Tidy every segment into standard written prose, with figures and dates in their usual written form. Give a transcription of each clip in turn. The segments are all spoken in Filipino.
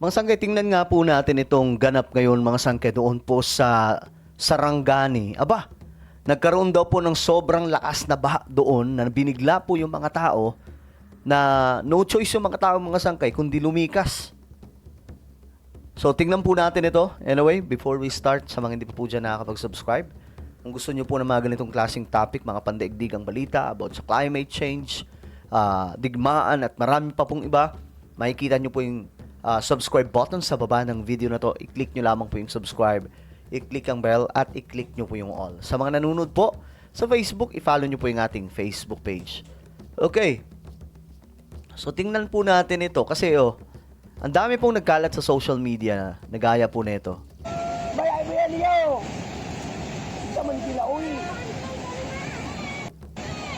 Mga sangkay, tingnan nga po natin itong ganap ngayon mga sangkay doon po sa Sarangani. Aba, nagkaroon daw po ng sobrang lakas na baha doon na binigla po yung mga tao na no choice yung mga tao mga sangkay kundi lumikas. So tingnan po natin ito. Anyway, before we start, sa mga hindi pa po dyan nakakapag-subscribe, kung gusto nyo po ng mga ganitong klaseng topic, mga pandaigdigang balita about sa climate change, digmaan at marami pa pong iba, makikita nyo po yung subscribe button sa baba ng video na to. I-click nyo lamang po yung subscribe, i-click ang bell at i-click nyo po yung all. Sa mga nanonood po sa Facebook, i-follow nyo po yung ating Facebook page. Okay. So tingnan po natin ito kasi ang dami pong nagkalat sa social media na nagaya po nito.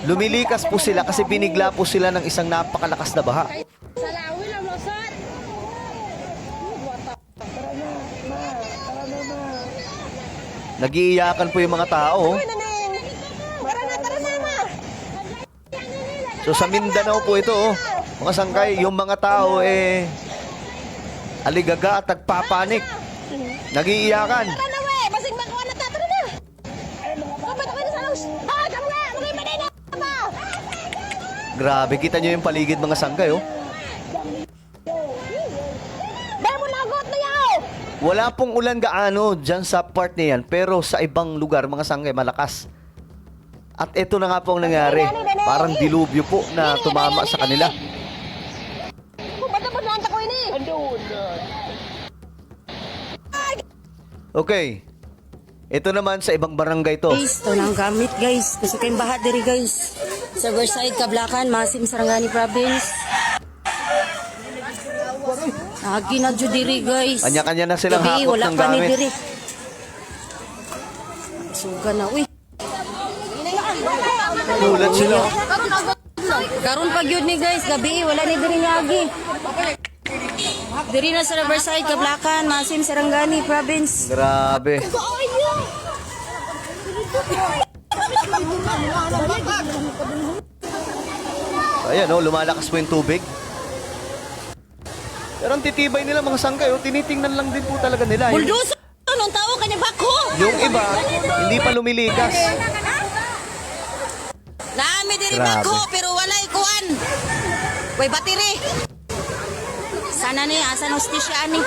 Lumilikas po sila kasi binigla po sila ng isang napakalakas na baha. Nagiiyakan po yung mga tao. So sa Mindanao po ito, mga sangkay, yung mga tao aligaga at nagpapanik. Nagiiyakan. Grabe, kita nyo yung paligid mga sangkay, Wala pong ulan gaano dyan sa part na yan, pero sa ibang lugar, mga sangkay, malakas. At ito na nga po ang nangyari. Parang dilubyo po na tumama sa kanila. Okay. Ito naman sa ibang barangay to. Guys, ito lang gamit guys. Gusto kayong bahat diri guys. Sa Versailles, Kablacan, Masim, Sarangani Province. Agi na dyan diri guys. Kanya-kanya na silang Gabi, hakot wala ng pa ni gamit. diri. Suga na, uy. Ulat sila. Karon pag yun ni guys, gabi, wala ni diri nga agi. Diri na sa Riverside, Kablacan, Masim, Sarangani Province. Grabe. Ayan, lumalakas po yung tubig. Pero ang titibay nila mga sangkay, tinitingnan lang din po talaga nila. Bulduso! Anong tao kanya bako? Yung iba, hindi pa lumilikas. Naami diri Grabe. bako, pero walay kuan. Way batiri. Sana ni, asan hostisya ani?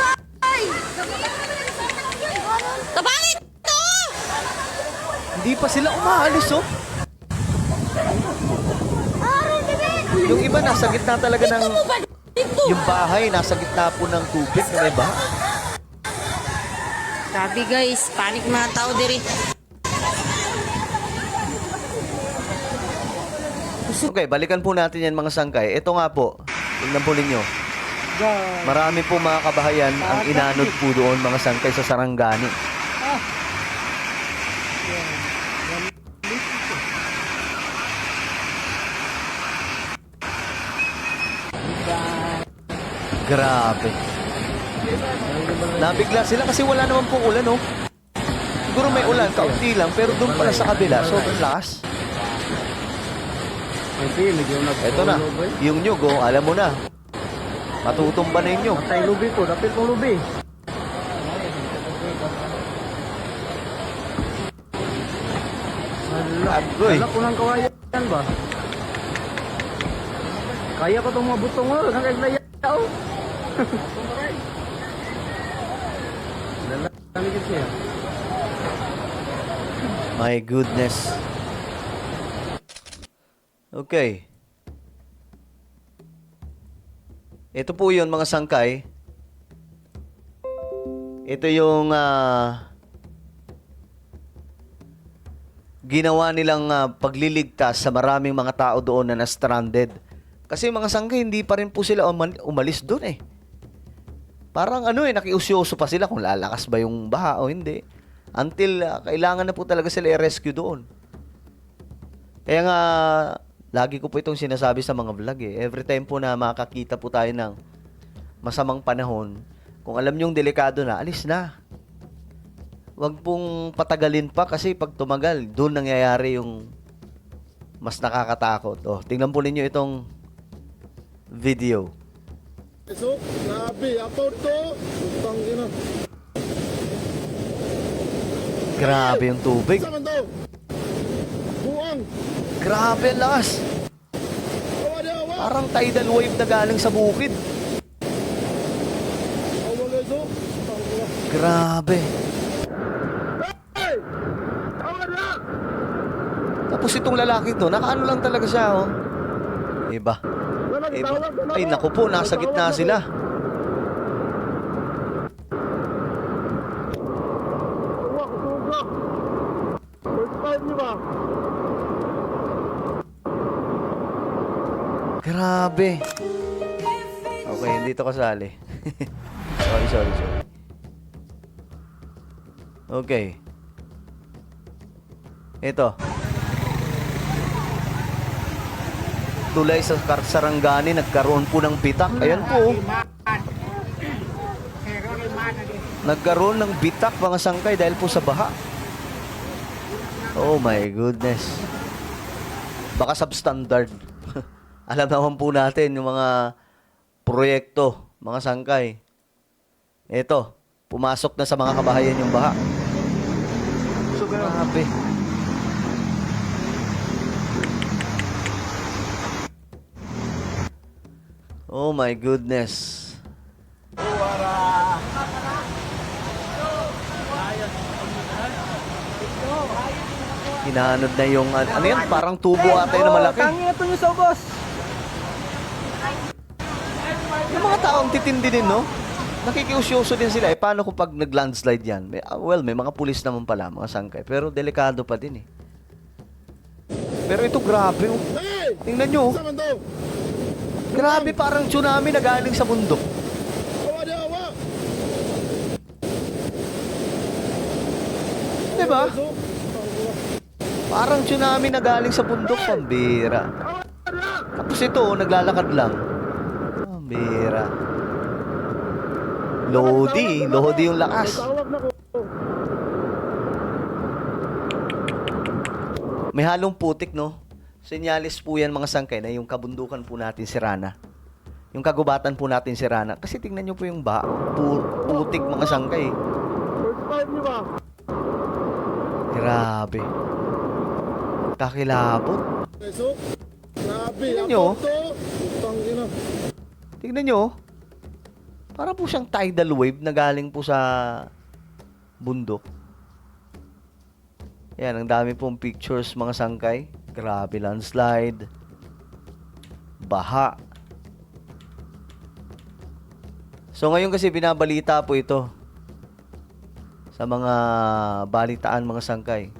Tabangit to! Hindi pa sila umaalis, Yung iba nasa gitna talaga ng... Yung bahay, nasa gitna po ng tubig na may baha. Grabe guys, panik mga tao diri. Okay, balikan po natin yan mga sangkay. Ito nga po, tingnan po ninyo. Marami po mga kabahayan ang inanod po doon mga sangkay sa Sarangani. Grabe. Nabigla sila kasi wala naman pong ulan, Siguro may ulan, kaunti lang, pero doon pala sa kabila, sobrang lakas. Ito na, yung nyug, alam mo na. Matutumba na yung nyug. Patay lubi ko, dapit kong lubi. Agoy. Wala ko ng kawayan ba? Kaya ko itong mga butong hanggang layaw. Lalakit siya. My goodness. Okay. Ito po yun mga sangkay. Ito yung ginawa nilang pagliligtas sa maraming mga tao doon na na-stranded. Kasi mga sangkay, hindi pa rin po sila umalis doon Parang nakiusyoso pa sila kung lalakas ba yung baha o hindi. Until kailangan na po talaga sila i-rescue doon. Kaya nga, lagi ko po itong sinasabi sa mga vlog Every time po na makakita po tayo ng masamang panahon, kung alam nyong delikado na, alis na. Huwag pong patagalin pa kasi pag tumagal, doon nangyayari yung mas nakakatakot. Tingnan po ninyo itong video. So, grabe, apaw to. Utang ina. Grabe yung tubig. Saan man to? Buang. Grabe ang lakas. Awa di awa. Parang tidal wave na galing sa bukid. Awa guys, oh. Utang ina. Grabe. Hey! Awa na! Tapos itong lalaki to, nakaano lang talaga siya, oh. Iba. Iba. Ay, naku po, nasa gitna sila. Awa, kusugak. First time niyo ba? Grabe. Okay, hindi to kasali. sorry. Okay. Ito. Tulay sa Sarangani, nagkaroon po ng bitak. Ayan po. Nagkaroon ng bitak mga sangkay dahil po sa baha. Oh my goodness. Baka substandard. Alam naman po natin yung mga proyekto, mga sangkay. Ito, pumasok na sa mga kabahayan yung baha. Grabe. Oh my goodness. Hinahanod na yung ano yan, parang tubo ata yun na malaki. Tangin ito yung sobos. Yung mga taong titindi din, no? Nakikiusyoso din sila. Paano kung pag nag-landslide yan? May mga pulis naman pala, mga sangkay. Pero delikado pa din, eh. Pero ito, grabe, oh. Hey! Tingnan nyo, oh. Saan man to? Grabe, parang tsunami na galing sa bundok. Awa di awa. Diba? Guys, oh. Utang ina. Parang tsunami na galing sa bundok, pambira. Tapos ito, naglalakad lang. Pambira. Lodi yung lakas. Tawag na ko. May halong putik, no? Senyalis po yan mga sangkay na yung kabundukan po natin si Rana. Yung kagubatan po natin si Rana. Kasi tingnan nyo po yung putik mga sangkay. First time niyo ba? Grabe. Kakilabot. Guys, oh. Grabe, Tingnan nyo. apaw to. Utang ina. Tingnan nyo. Para po siyang tidal wave na galing po sa bundok. Yan, ang dami pong pictures mga sangkay. Grabe, landslide. Baha. So ngayon kasi binabalita po ito sa mga balitaan mga sangkay.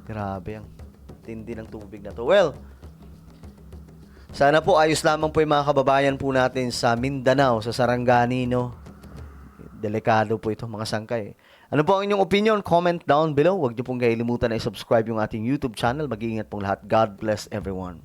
Grabe ang tindi ng tubig na to. Well, sana po ayos lamang po yung mga kababayan po natin sa Mindanao, sa Sarangani, no? Delikado po ito mga sangkay. Ano po ang inyong opinion? Comment down below. Huwag niyo pong kailimutan na i-subscribe yung ating YouTube channel. Mag-iingat pong lahat. God bless everyone.